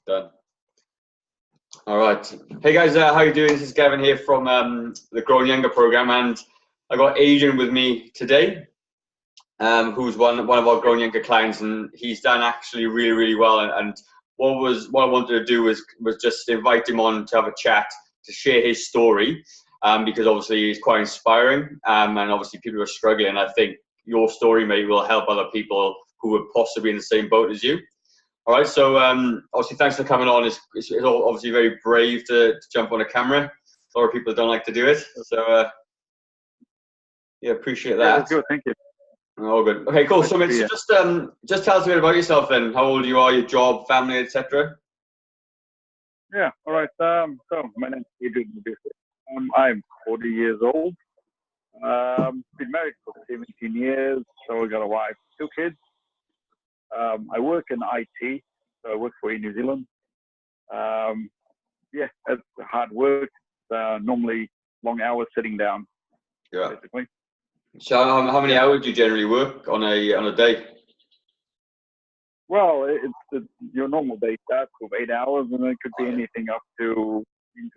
Done. All right. Hey guys, how you doing? This is Gavin here from the Growing Younger program, and I got Aadriaan with me today, who's one of our Growing Younger clients, and he's done actually really well. And what I wanted to do was just invite him on to have a chat to share his story, because obviously he's quite inspiring, and obviously people are struggling. I think your story maybe will help other people who were possibly in the same boat as you. All right, so obviously thanks for coming on. It's obviously very brave to jump on a camera. A lot of people don't like to do it, so yeah, appreciate that. Yeah, that's good, thank you. Oh, good. Okay, cool. So just tell us a bit about yourself then. How old you are, your job, family, etc. Yeah, all right. So my name is Aadriaan. I'm 40 years old. Been married for 17 years, so I got a wife, 2 kids. I work in IT, so I work for New Zealand. Yeah, it's hard work. Normally long hours sitting down. Yeah. Basically. So how many hours do you generally work on a day? Well, it's your normal day starts with 8 hours, and it could be anything up to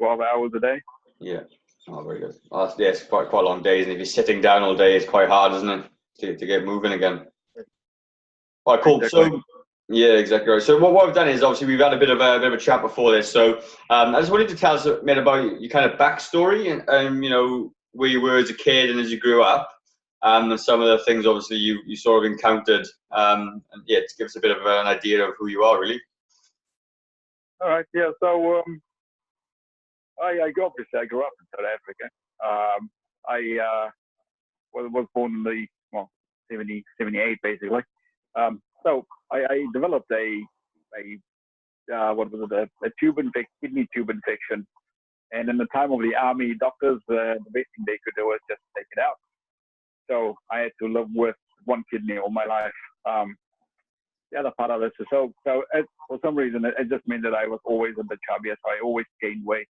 12 hours a day. Yeah. Oh, very good. Oh, yeah, it's quite long days, and if you're sitting down all day, it's quite hard, isn't it, to get moving again? All right, cool. Exactly. So yeah, exactly right. So what I've done is obviously we've had a bit of a chat before this. So I just wanted to tell us a bit about your kind of backstory and you know where you were as a kid and as you grew up, and some of the things obviously you sort of encountered. And yeah, to give us a bit of an idea of who you are, really. All right. Yeah. So I grew up in South Africa. I was born in the 78 basically. So I developed a kidney tube infection, and in the time of the army, doctors the best thing they could do was just take it out. So I had to live with 1 kidney all my life. The other part of this is for some reason it just meant that I was always a bit chubby, so I always gained weight.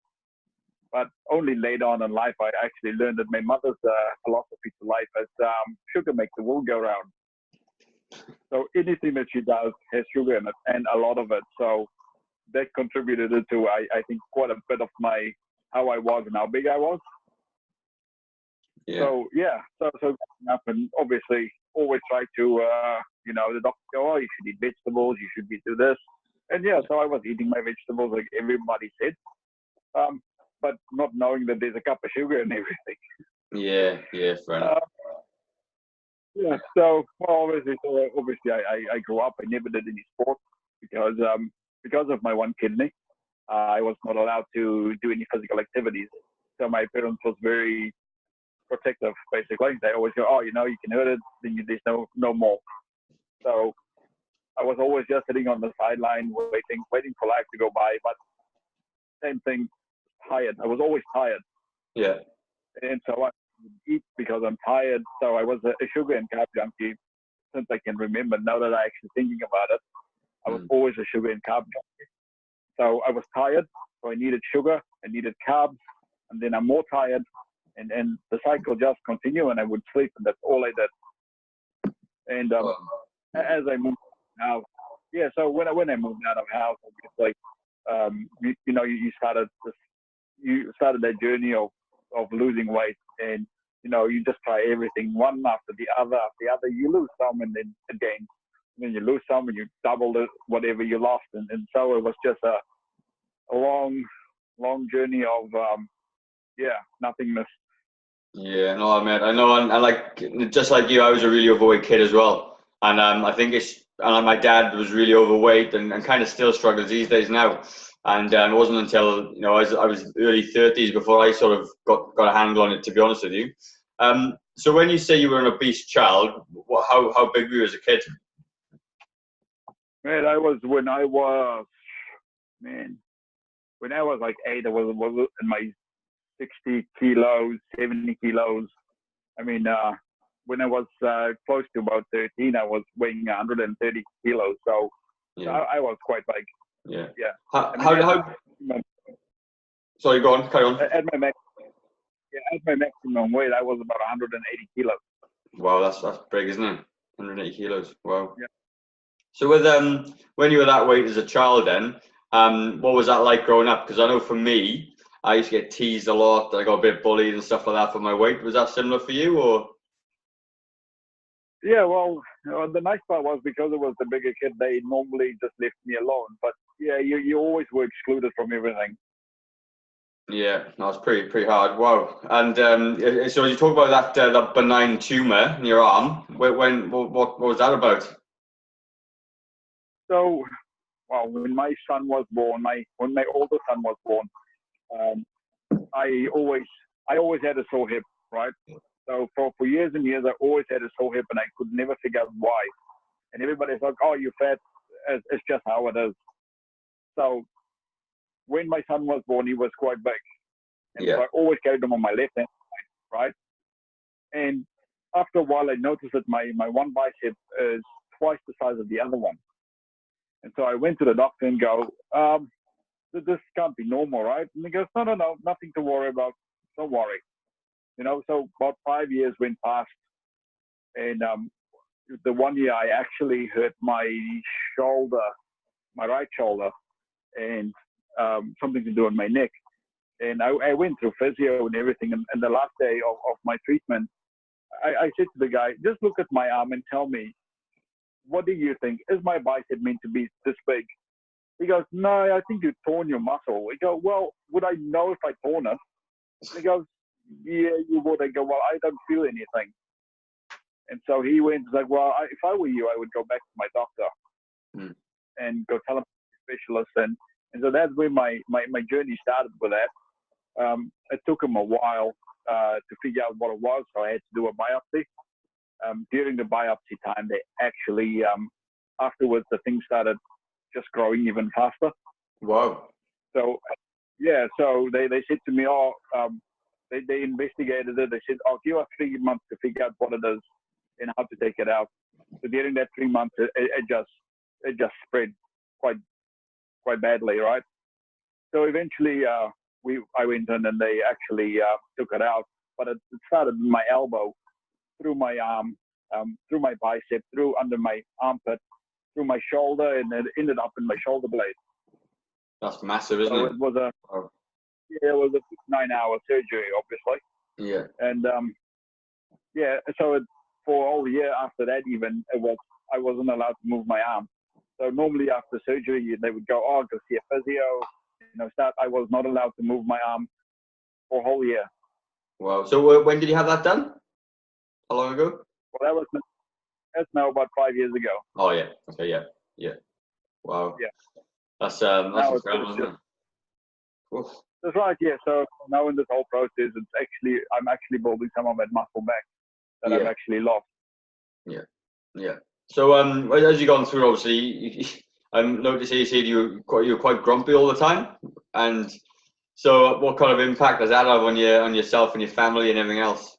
But only later on in life, I actually learned that my mother's philosophy to life is sugar makes the world go round. So anything that she does has sugar in it, and a lot of it. So that contributed to, I think, quite a bit of how I was and how big I was. Yeah. So yeah, so growing up, and obviously always try to, the doctor go, oh, you should eat vegetables, you should do this, and yeah, so I was eating my vegetables like everybody said. But not knowing that there's a cup of sugar in everything. Yeah, fair enough. Yeah, so well, obviously, I grew up. I never did any sport because of my 1 kidney. I was not allowed to do any physical activities. So my parents was very protective. Basically, they always go, "Oh, you can hurt it, then there's no more." So I was always just sitting on the sideline, waiting for life to go by. But same thing. Tired. I was always tired. Yeah. And so I would eat because I'm tired. So I was a sugar and carb junkie since I can remember. Now that I'm actually thinking about it, I was always a sugar and carb junkie. So I was tired, so I needed sugar, I needed carbs, and then I'm more tired, and the cycle just continued, and I would sleep, and that's all I did. And as I moved out, yeah. So when I moved out of house, obviously, you started that journey of losing weight, and you just try everything one after the other. You lose some, and then again, and then you lose some, and you double whatever you lost, and so it was just a long journey of nothingness. Yeah, no, I know, and like just like you, I was a really overweight kid as well, and I think my dad was really overweight and kind of still struggles these days now. And it wasn't until I was early 30s before I sort of got a handle on it, to be honest with you. So when you say you were an obese child, how big were you as a kid? Man, when I was like 8, I was in my 60 kilos, 70 kilos. I mean, when I was close to about 13, I was weighing 130 kilos. So yeah. I was quite big. Yeah. Yeah. Sorry, go on. Carry on. At my maximum weight, I was about 180 kilos. Wow, that's big, isn't it? 180 kilos. Wow. Yeah. So with when you were that weight as a child, then What was that like growing up? Because I know for me, I used to get teased a lot. I got a bit bullied and stuff like that for my weight. Was that similar for you, or? Yeah, well, the nice part was because I was the bigger kid, they normally just left me alone. But yeah, you always were excluded from everything. Yeah, that was pretty hard. Wow. And so you talk about that benign tumor in your arm. What was that about? So, well, when my son was born, when my older son was born, um, I always had a sore hip, right? So for years and years, I always had a sore hip, and I could never figure out why. And everybody's like, "Oh, you're fat." It's just how it is. So when my son was born, he was quite big, and so Yeah. I always carried him on my left hand side, right? And after a while, I noticed that my one bicep is twice the size of the other one. And so I went to the doctor and go, this can't be normal, right? And he goes, no, nothing to worry about. Don't worry. So about 5 years went past, and the 1 year I actually hurt my shoulder, my right shoulder, and something to do with my neck. And I went through physio and everything. And the last day of my treatment, I said to the guy, just look at my arm and tell me, what do you think? Is my bicep meant to be this big? He goes, no, I think you torn your muscle. I go, well, would I know if I torn it? He goes, yeah, you would. I go, well, I don't feel anything. And so he went, like, well, if I were you, I would go back to my doctor and go tell him specialist. And so that's where my journey started with that. It took him a while to figure out what it was, so I had to do a biopsy. During the biopsy time, they actually, afterwards, the thing started just growing even faster. Wow. So, yeah, so they said to me, they investigated it. They said, give us 3 months to figure out what it is and how to take it out. So during that 3 months, it just spread quite badly, right? So eventually, I went in and they actually took it out. But it started in my elbow, through my arm, through my bicep, through under my armpit, through my shoulder, and it ended up in my shoulder blade. That's massive, isn't it? It was it was a 9-hour surgery, obviously. Yeah. And so for all the year after that, even I wasn't allowed to move my arm. So normally after surgery, they would go, go see a physio. I was not allowed to move my arm for a whole year. Wow. So when did you have that done? How long ago? Well, that's now about 5 years ago. Oh yeah. Okay. Yeah. Wow. Yeah. That's Now incredible, isn't it? That's right. Yeah. So now in this whole process, I'm actually building some of that muscle back that I've actually lost. Yeah. So as you've gone through, obviously, I noticed you said you're quite grumpy all the time, and so what kind of impact does that have on yourself and your family and everything else?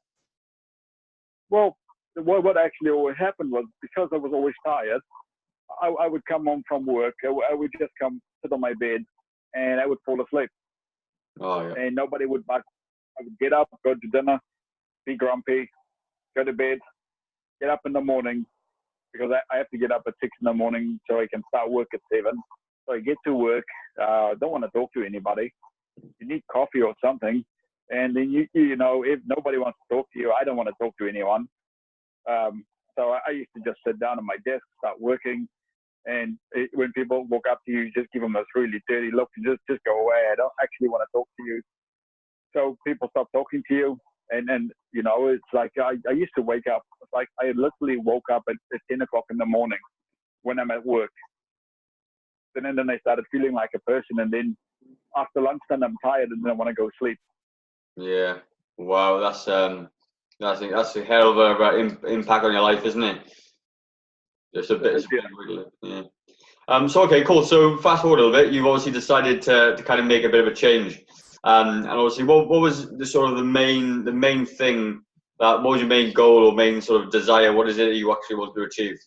Well, what actually always happened was, because I was always tired, I would come home from work. I would just come sit on my bed, and I would fall asleep. Oh yeah. And nobody would bug. I would get up, go to dinner, be grumpy, go to bed, get up in the morning, because I have to get up at 6 in the morning so I can start work at 7. So I get to work, don't want to talk to anybody. You need coffee or something. And then, if nobody wants to talk to you, I don't want to talk to anyone. So I used to just sit down at my desk, start working. And when people walk up to you, just give them this really dirty look and just go away. I don't actually want to talk to you. So people stop talking to you. And it's like I used to wake up. It's like I literally woke up at 10 o'clock in the morning when I'm at work. And then I started feeling like a person. And then after lunchtime, I'm tired and then I want to go sleep. Yeah. Wow. That's a hell of a impact on your life, isn't it? Just a bit. Yeah. So okay, cool. So fast forward a little bit. You've obviously decided to kind of make a bit of a change. And obviously, what was the main thing? What was your main goal or main sort of desire? What is it that you actually want to achieve?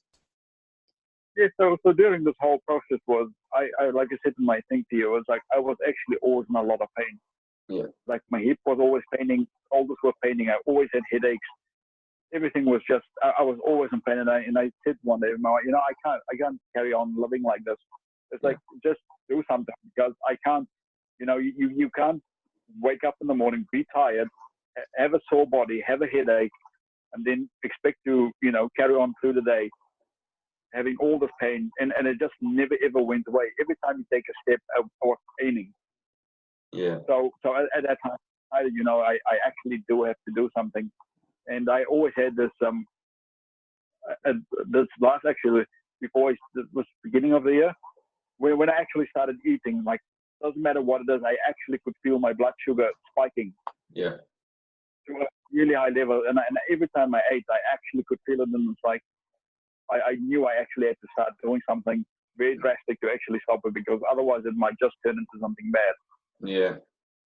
Yeah, so during this whole process was, I like I said in my thing to you, it was like I was actually always in a lot of pain. Yeah. Like my hip was always paining, shoulders were paining, I always had headaches. Everything was just, I was always in pain. And I said one day, I can't carry on living like this. It's like, just do something, because I can't, you can't wake up in the morning, be tired, have a sore body, have a headache, and then expect to, carry on through the day having all this pain, and it just never ever went away. Every time you take a step, I was paining. Yeah. So at that time, I actually do have to do something, and I always had this this last, actually, before it was beginning of the year, when I actually started eating, like, doesn't matter what it is, I actually could feel my blood sugar spiking. Yeah. To a really high level, and every time I ate, I actually could feel it, and it's like I knew I actually had to start doing something very drastic to actually stop it, because otherwise it might just turn into something bad. Yeah.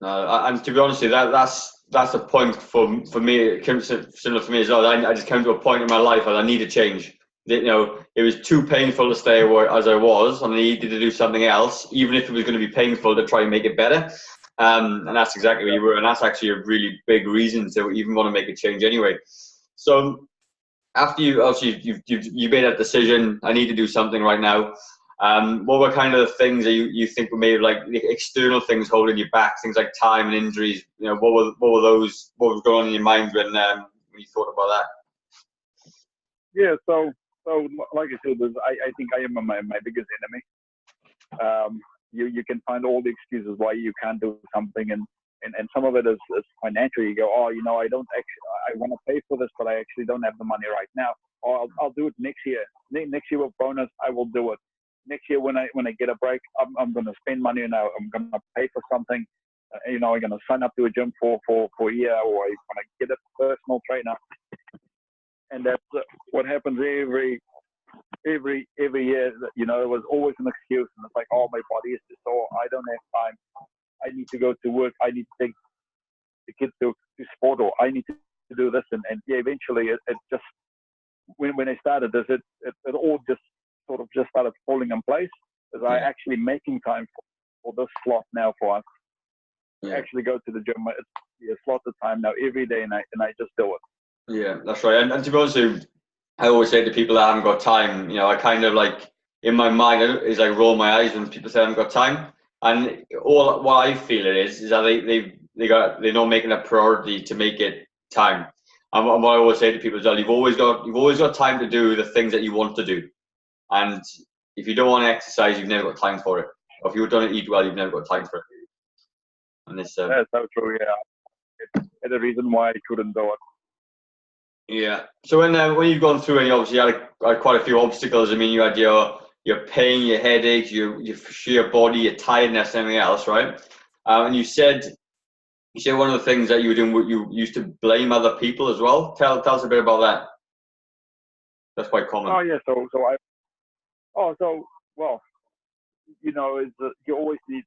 And to be honest with you, that's a point for me. It comes similar for me as well. I just came to a point in my life where I need to change. It was too painful to stay as I was, and I needed to do something else, even if it was going to be painful, to try and make it better. And that's exactly where you were, and that's actually a really big reason to even want to make a change anyway. So after you made that decision, I need to do something right now. What were kind of the things that you think were maybe like the external things holding you back, things like time and injuries? What were those? What was going on in your mind when you thought about that? Yeah, so like I said, I think I am my biggest enemy. You can find all the excuses why you can't do something, and some of it is financial. You go, I don't actually, I want to pay for this, but I actually don't have the money right now. Or I'll do it next year. Next year with bonus, I will do it. Next year when I get a break, I'm going to spend money, and I'm going to pay for something. I'm going to sign up to a gym for a year, or I'm going to get a personal trainer. And that's what happens every year. There was always an excuse, and it's like, my body is just sore. I don't have time. I need to go to work. I need to take the kids to sport, or I need to do this. And eventually it just, when I started this, it all just sort of just started falling in place, as I actually making time for this slot now for us. Yeah. Actually go to the gym. It's a slot of time now every day, and I just do it. Yeah, that's right. And to be honest with you, I always say to people that haven't got time, I kind of like, in my mind, is like roll my eyes when people say I haven't got time. And what I feel it is that they're not making a priority to make it time. And what I always say to people is that you've always got time to do the things that you want to do. And if you don't want to exercise, you've never got time for it. Or if you don't eat well, you've never got time for it. And this that's so true. Yeah, it's the reason why I couldn't do it. Yeah. So when you've gone through, and you obviously had quite a few obstacles. I mean, you had your pain, your headaches, your sheer body, your tiredness, and everything else, right? And you said one of the things that you were doing, you used to blame other people as well. Tell us a bit about that. That's quite common. Oh yeah. Well, you always need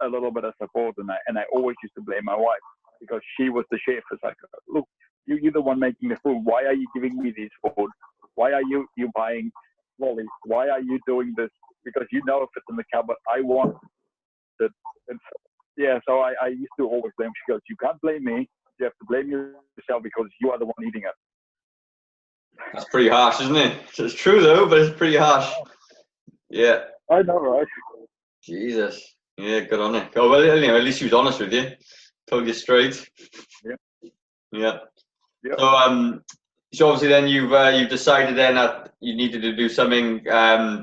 a little bit of support, and I always used to blame my wife, because she was the chef. It's like, look, you're the one making the food. Why are you giving me these food? Why are you buying lollies? Why are you doing this? Because if it's in the cupboard, I want it. And so I used to always blame. She goes, you can't blame me. You have to blame yourself, because you are the one eating it. That's pretty harsh, isn't it? It's true though, but it's pretty harsh. Yeah. I know, right? Jesus. Yeah, good on it. Oh, well, at least she was honest with you. Told you straight. Yeah. Yeah. Yep. So obviously then you've decided then that you needed to do something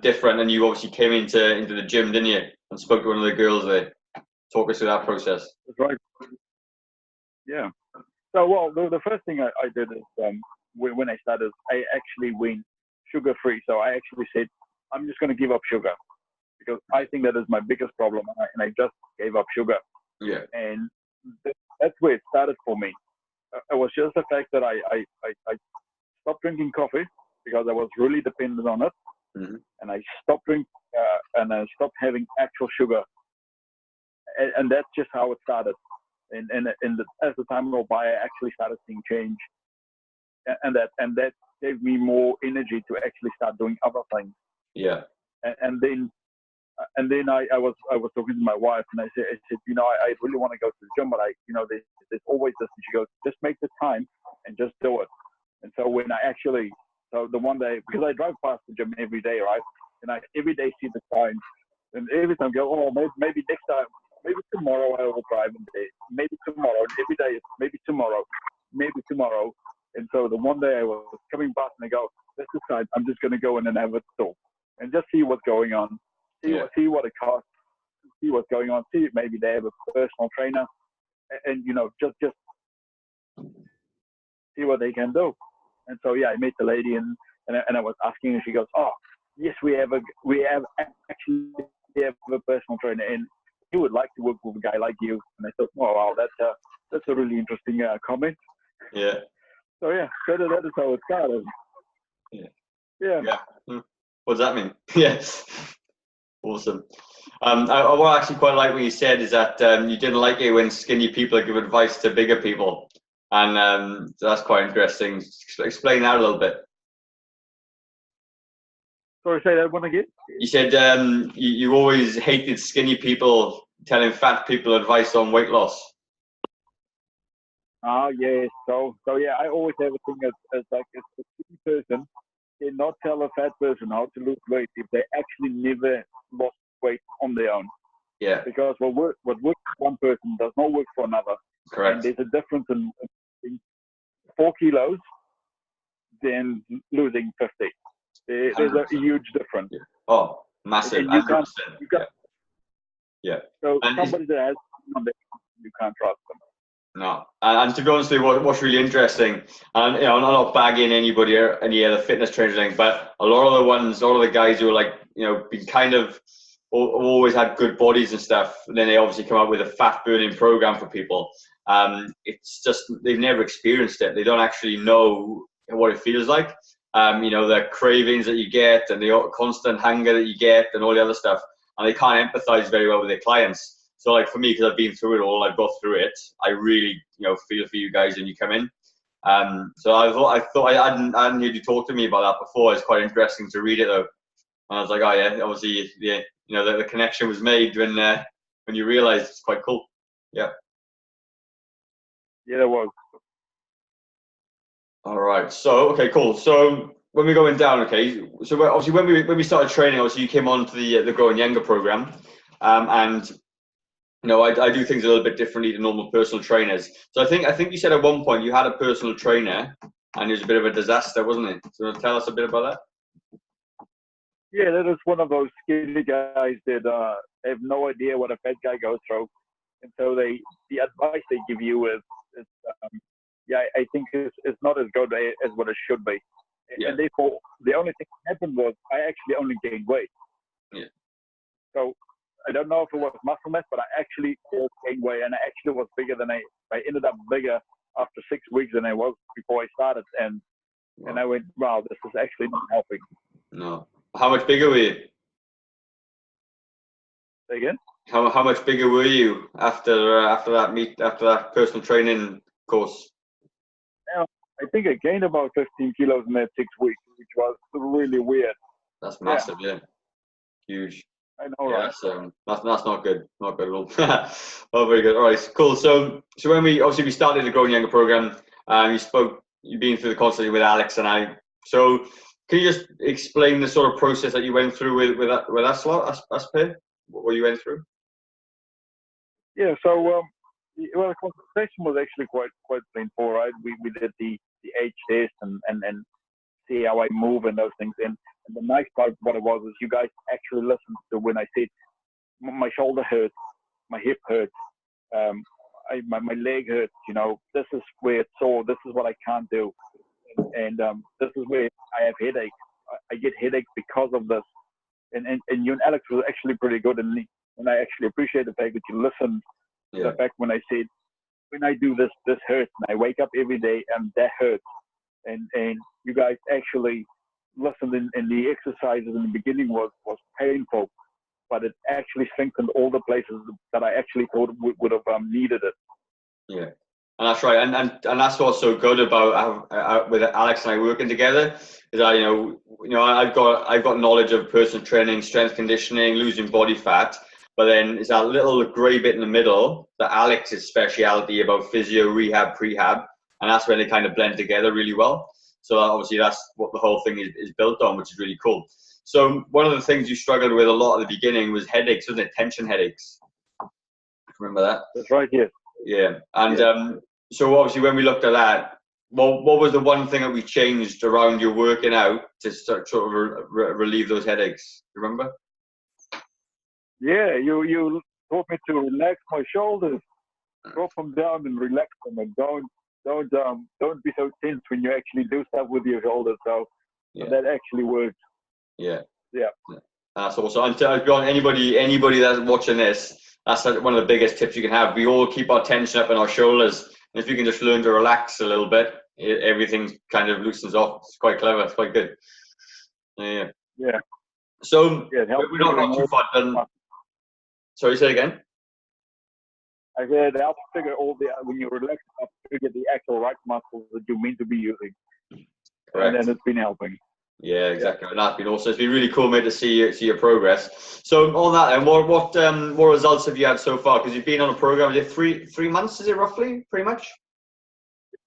different, and you obviously came into the gym, didn't you? And spoke to one of the girls there. Talk us through that process. That's right. Yeah. So, well, the first thing I did is when I started, I actually went sugar-free. So I actually said, I'm just going to give up sugar, because I think that is my biggest problem, and I just gave up sugar. Yeah. And that's where it started for me. It was just the fact that I stopped drinking coffee, because I was really dependent on it. Mm-hmm. And I stopped drinking, and I stopped having actual sugar. And that's just how it started. And as the time went by, I actually started seeing change, and that gave me more energy to actually start doing other things. Yeah. And then I was talking to my wife, and I said, I really want to go to the gym, but there's always this. And she goes, just make the time and just do it. And so when the one day, because I drive past the gym every day, right, and I every day see the sign, And every time I go, oh, maybe next time, maybe tomorrow I will drive in there. Maybe tomorrow. And every day it's maybe tomorrow, maybe tomorrow. And so the one day I was coming past and I go, let's decide, I'm just going to go in and have a talk and just see what's going on. See what it costs, see what's going on, see if maybe they have a personal trainer and you know, just see what they can do. And so, yeah, I met the lady and I was asking her, she goes, oh, yes, we have actually a personal trainer and he would like to work with a guy like you. And I thought, oh, wow, that's a really interesting comment. Yeah. So yeah, that is how it started. Yeah. What does that mean? Yes. Awesome. What I actually quite like what you said is that you didn't like it when skinny people give advice to bigger people. And so that's quite interesting. Explain that a little bit. Sorry, say that one again. You said you always hated skinny people telling fat people advice on weight loss. Yes. So yeah, I always have a thing as like a skinny person cannot tell a fat person how to lose weight if they actually never lost weight on their own. Yeah. Because what works for one person does not work for another. Correct. And there's a difference in 4 kilos than losing 50. There's a huge difference. Oh, massive. And you can't. Yeah. So somebody that has, you can't trust them. No, and to be honest with you, what's really interesting, and you know, I'm not bagging anybody or any other fitness trainers or anything, but a lot of the guys who are like, you know, been kind of always had good bodies and stuff, and then they obviously come up with a fat burning program for people. It's just they've never experienced it. They don't actually know what it feels like. You know, the cravings that you get and the constant hunger that you get and all the other stuff, and they can't empathize very well with their clients. So like for me, because I've been through it all, I've got through it, I really, you know, feel for you guys when you come in. So I thought I hadn't heard you talk to me about that before. It's quite interesting to read it though. And I was like, oh yeah, obviously, yeah, you know, the connection was made when you realized. It's quite cool. Yeah. Yeah, it was. All right. So okay, cool. So when we're going down, okay. So obviously when we started training, obviously you came on to the Growing Younger program, and you know, I do things a little bit differently to normal personal trainers. So I think you said at one point you had a personal trainer and it was a bit of a disaster, wasn't it? So tell us a bit about that. Yeah, that is one of those skinny guys that have no idea what a fat guy goes through. And so the advice they give you is I think is not as good as what it should be. Yeah. And therefore, the only thing that happened was I actually only gained weight. Yeah. So I don't know if it was muscle mass, but I actually gained weight, and I actually was bigger than I ended up bigger after 6 weeks than I was before I started. And I went, wow, this is actually not helping. No. How much bigger were you? Say again? How much bigger were you after that personal training course? I think I gained about 15 kilos in that 6 weeks, which was really weird. That's massive, yeah. Huge. I know, right? That's not good. Not good at all. Oh, very good. All right, cool. So when we started the Growing Younger program, you've been through the consultation with Alex and I. So can you just explain the sort of process that you went through with us lot, us pair? What you went through? Yeah. So the consultation was actually quite painful, right? We did the age test and see how I move and those things. And the nice part of what it was is you guys actually listened to when I said my shoulder hurts, my hip hurts, my leg hurts. You know, this is where it's sore. This is what I can't do, and this is where I have headaches. I get headaches because of this. And you and Alex was actually pretty good, and I actually appreciate the fact that you listened to the fact when I said when I do this hurts, and I wake up every day and that hurts. And you guys actually listened, and the exercises in the beginning was painful, but it actually strengthened all the places that I actually thought would have needed it. Yeah, and that's right, and that's what's so good about with Alex and I working together is that you know I've got knowledge of personal training, strength conditioning, losing body fat, but then it's that little grey bit in the middle that Alex's speciality about physio, rehab, prehab. And that's where they kind of blend together really well. So obviously that's what the whole thing is built on, which is really cool. So one of the things you struggled with a lot at the beginning was headaches, wasn't it? Tension headaches. Remember that? That's right. Yes. Yeah. And so obviously when we looked at that, what was the one thing that we changed around your working out to sort of relieve those headaches? Remember? Yeah, you taught me to relax my shoulders, drop them down and relax them, and don't be so tense when you actually do stuff with your shoulders. So that actually works. Yeah. Yeah. That's awesome. And to be honest, anybody that's watching this, that's one of the biggest tips you can have. We all keep our tension up in our shoulders. And if you can just learn to relax a little bit, everything kind of loosens off. It's quite clever. It's quite good. Yeah. Yeah. So it helps we're not too far done. Sorry, say again. I said it helps figure when you relax, helps figure the actual right muscles that you mean to be using. Correct. And then it's been helping. Yeah, exactly. And that's been awesome. It's been really cool, mate, to see your progress. So on that, and what results have you had so far? Because you've been on a program, is it three months? Is it roughly, pretty much?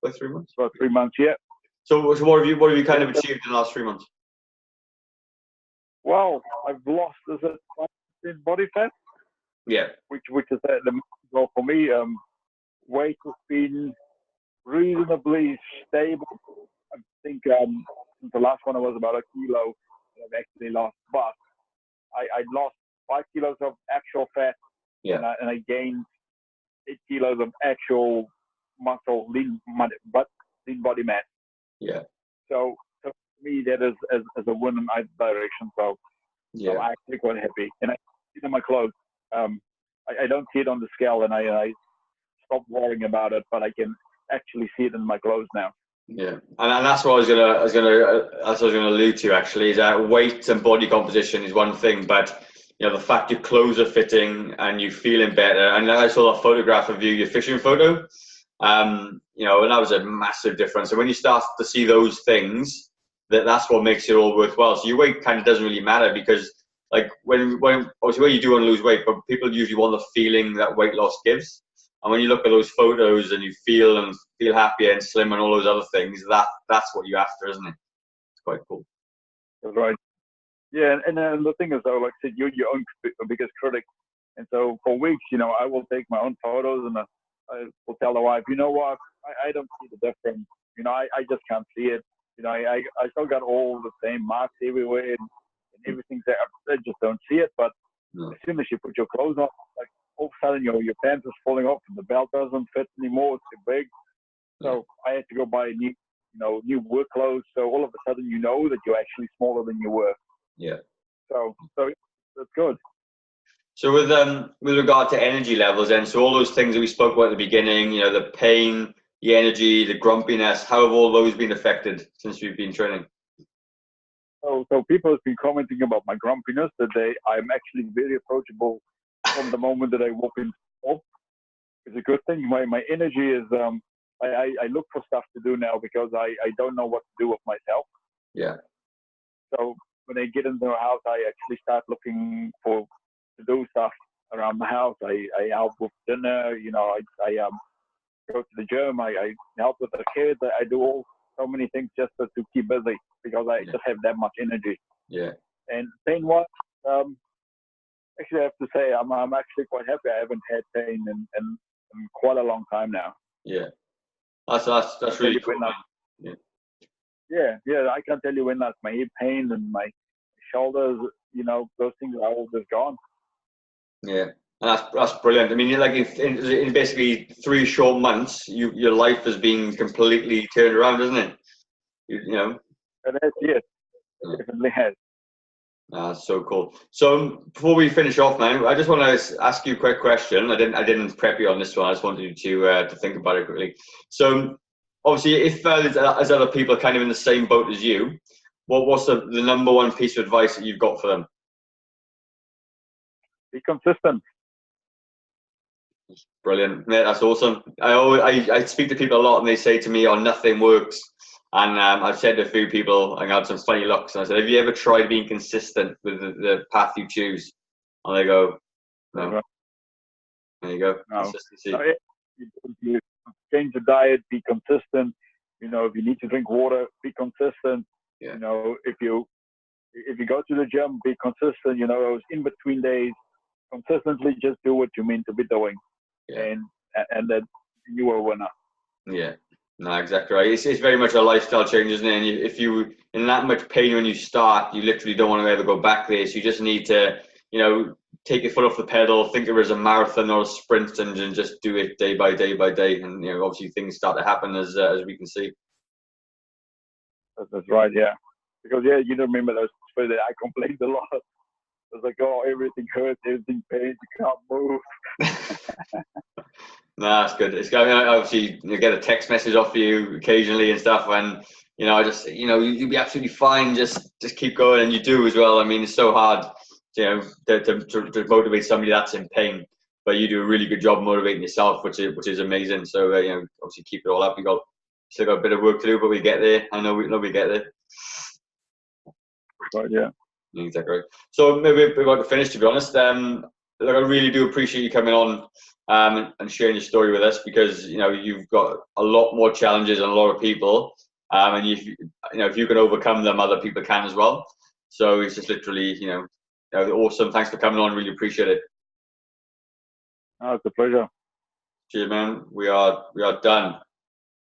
About 3 months. About 3 months, yeah. So what have you kind of achieved in the last 3 months? Well, I've lost 5% body fat. Yeah. Which is the goal for me. Weight has been reasonably stable. I think since the last one I was about a kilo. I've actually lost, but I lost 5 kilos of actual fat. Yeah. And I gained 8 kilos of actual muscle, lean body mass. Yeah. So for me, that is as a win in either direction. So yeah, I'm actually quite happy. And I see it in my clothes. I don't see it on the scale, and I stopped worrying about it, but I can actually see it in my clothes now. Yeah, and that's what I was gonna allude to actually, is that weight and body composition is one thing, but the fact your clothes are fitting and you feeling better. And I saw a photograph of you, your fishing photo, and that was a massive difference. And when you start to see those things, that's what makes it all worthwhile. So your weight kind of doesn't really matter, because like when obviously when you do want to lose weight, but people usually want the feeling that weight loss gives. And when you look at those photos and you feel happy and slim and all those other things, that's what you're after, isn't it? It's quite cool. That's right. Yeah, and the thing is, though, like I said, you're your own biggest critic. And so for weeks, I will take my own photos and I will tell the wife, you know what, I don't see the difference. I just can't see it. I still got all the same marks everywhere and everything's there. I just don't see it. But as soon as you put your clothes on, like all of a sudden your pants is falling off and the belt doesn't fit anymore. It's too big. So I had to go buy new work clothes. So all of a sudden that you're actually smaller than you were. Yeah. So that's good. So with regard to energy levels, and so all those things that we spoke about at the beginning, the pain, the energy, the grumpiness, how have all those been affected since we've been training? So people have been commenting about my grumpiness, that I'm actually very approachable from the moment that I walk in. It's a good thing. My energy is I look for stuff to do now because I don't know what to do with myself. Yeah. So when I get into the house, I actually start looking to do stuff around the house. I help with dinner. I go to the gym. I help with the kids. I do so many things just to keep busy because I just have that much energy. Yeah. And pain-wise, actually I have to say I'm actually quite happy. I haven't had pain in quite a long time now. Yeah. That's really cool. Yeah. I can't tell you when that's my hip pain and my shoulders. Those things are all just gone. Yeah, and that's brilliant. I mean, like in basically 3 short months, your life has been completely turned around, isn't it? And that's it. It definitely has. That's so cool. So before we finish off, man, I just want to ask you a quick question. I didn't prep you on this one. I just wanted you to think about it quickly. So obviously, if there's other people kind of in the same boat as you, what's the number one piece of advice that you've got for them? Be consistent. Brilliant. Yeah, that's awesome. I speak to people a lot and they say to me, "Oh, nothing works." And I've said to a few people, and I had some funny looks, and I said, "Have you ever tried being consistent with the path you choose?" And they go, "No." There you go. No. Consistency. You change the diet, be consistent. If you need to drink water, be consistent. Yeah. If you if you go to the gym, be consistent. You know, those in between days, consistently just do what you mean to be doing, Yeah. and then you are a winner. Yeah. No, exactly right. It's very much a lifestyle change, isn't it? And if you in that much pain when you start, you literally don't want to ever go back there. So you just need to, take your foot off the pedal, think of it as a marathon or a sprint, and just do it day by day by day. And obviously things start to happen as we can see. That's right, yeah. Because you don't remember those days that I complained a lot. It was like, oh, everything hurts, everything pains, you can't move. No, that's good. It's going. Obviously, you get a text message off you occasionally and stuff, and I just, you'll be absolutely fine. Just keep going, and you do as well. I mean, it's so hard, to motivate somebody that's in pain, but you do a really good job motivating yourself, which is amazing. So, obviously keep it all up. Still got a bit of work to do, but we get there. I know we get there. Right, yeah. Exactly. So maybe we're about to finish, to be honest. Look, I really do appreciate you coming on and sharing your story with us, because you've got a lot more challenges than a lot of people, and if you can overcome them, other people can as well. So it's just literally awesome. Thanks for coming on. Really appreciate it. Oh, it's a pleasure. Cheers, man. We are done.